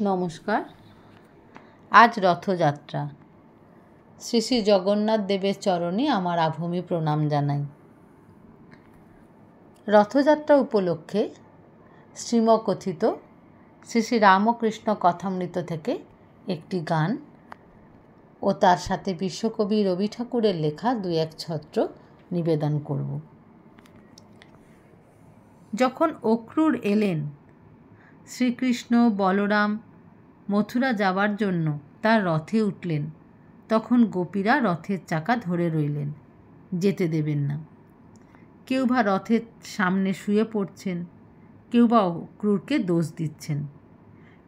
নমস্কার। আজ রথযাত্রা। শ্রী শ্রী জগন্নাথ দেবের চরণে আমার আভূমি প্রণাম জানাই। রথযাত্রা উপলক্ষে শ্রীমকথিত শ্রী শ্রী রামকৃষ্ণ কথামৃত থেকে একটি গান ও তার সাথে বিশ্বকবি রবি ঠাকুরের লেখা দুই এক ছত্র নিবেদন করব। যখন অক্রূর এলেন শ্রীকৃষ্ণ বলরাম মথুরা যাবার জন্য তার রথে উঠলেন, তখন গোপীরা রথের চাকা ধরে রইলেন, যেতে দেবেন না। কেউ বা রথের সামনে শুয়ে পড়ছেন, কেউ বা অক্রূরকে দোষ দিচ্ছেন,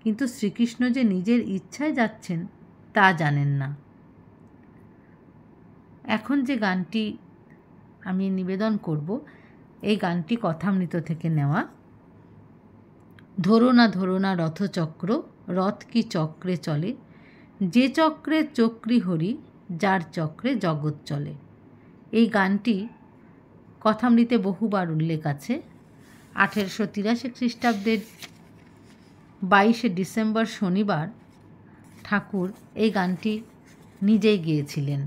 কিন্তু শ্রীকৃষ্ণ যে নিজের ইচ্ছায় যাচ্ছেন তা জানেন না। এখন যে গানটি আমি নিবেদন করব, এই গানটি কথামৃত থেকে নেওয়া। ধরো না রথচক্র, রথ কি চক্রে চলে, যে চক্রে চক্রী হরি, যার চক্রে জগৎ চলে। এই গানটি কথামৃতে বহুবার উল্লেখ আছে। 1883 খ্রিস্টাব্দের 22শে ডিসেম্বর শনিবার ঠাকুর এই গানটি নিজেই গেয়েছিলেন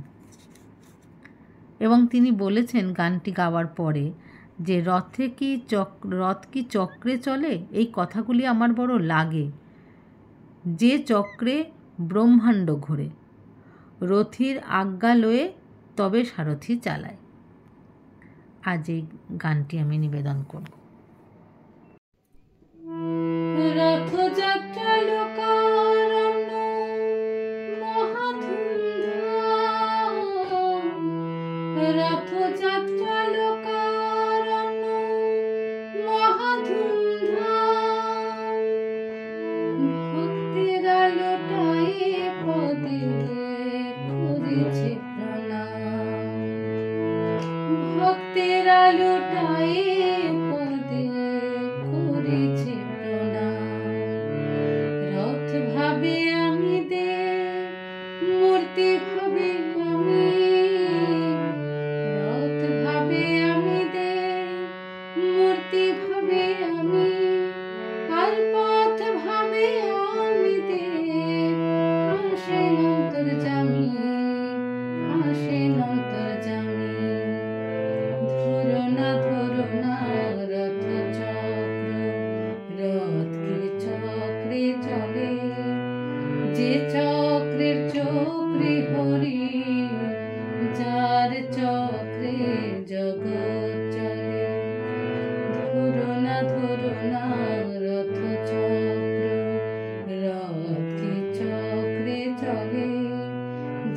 এবং তিনি বলেছেন গানটি গাওয়ার পরে যে রথ কি চক্রে চলে, এই কথাগুলি আমার বড় লাগে। যে চক্রে ব্রহ্মাণ্ড ঘোরে, রথির আজ্ঞা লয়ে তবে সারথি চালায়। আজ এই গানটি আমি নিবেদন করব। রথযাত্রা লোকারণ্য মহাধুমধাম, রথযাত্রা লোকারণ্য মহাধুমধাম, ভক্তেরা লোটায়ে পদে করেছে প্রণাম, ভক্তেরা লোটায়ে পদে করেছে প্রণাম। রথ ভাবে আমি দে, মূর্তি ভাবে আমি, রথ ভাবে আমি দে, মূর্তি ভাবে আমি, আর পথ ভাবে আমি দে, আসেন অন্তর্যামী, আসেন অন্তর্যামী। ধরো না রথ চক্র, রথ কি চক্রে চলে, যে চক্রের চক্রে হরি, যার চক্রে জগৎ চলে। ধরো না রথ চক্র, রথ কি চক্রে চলে,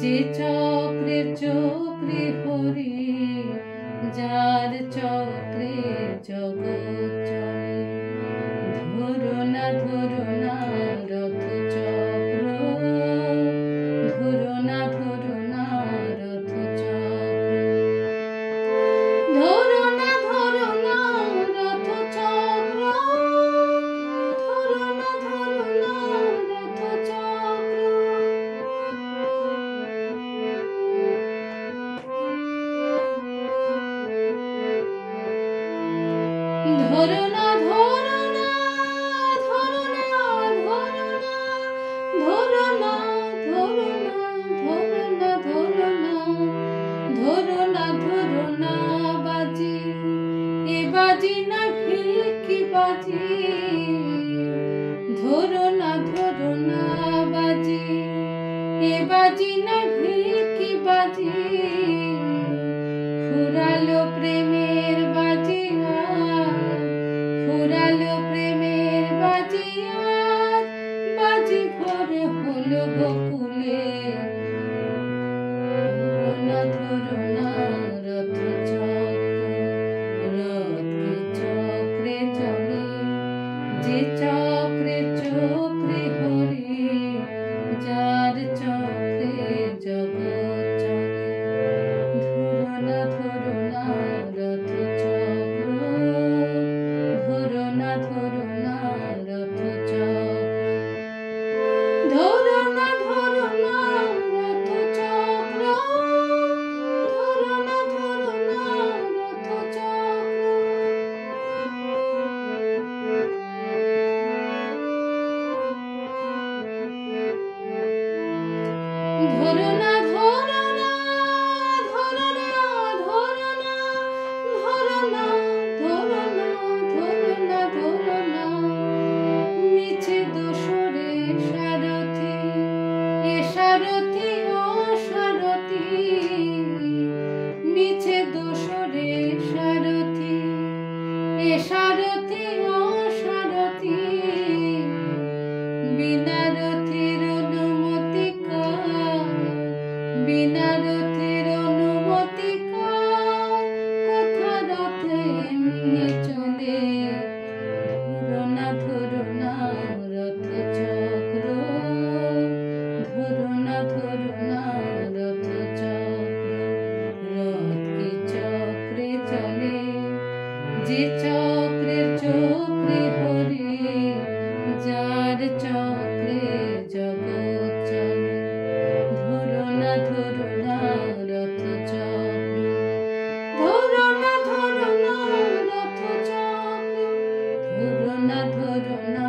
যে চক্রের চক্রে হরি, যার চক্রে জগৎ চলে। ধরো না রথ চক্র, ধরো না রথ চক্র, ধরো না রথ চক্র, ধরো না রথ চক্র। ধরো না বাজি, এ বাজি না ভেলকি বাজি। ধরো না বাজি, এ বাজি না ভেলকি বাজি। ফুরালো প্রেমের বাজি, ফুরালো প্রেমের বাজি, বাজি ভরে হলো গোকুলে। ধরো না রথ চক্র, রথ কি চক্রে চলে, যে চক্রে চক্রে হরি, যার চক্রে জগৎ চলে। ধরো না চক্রে জগৎ চলে, ধরো না রথ চক্র, ধরো না রথ চক্র, ধরো না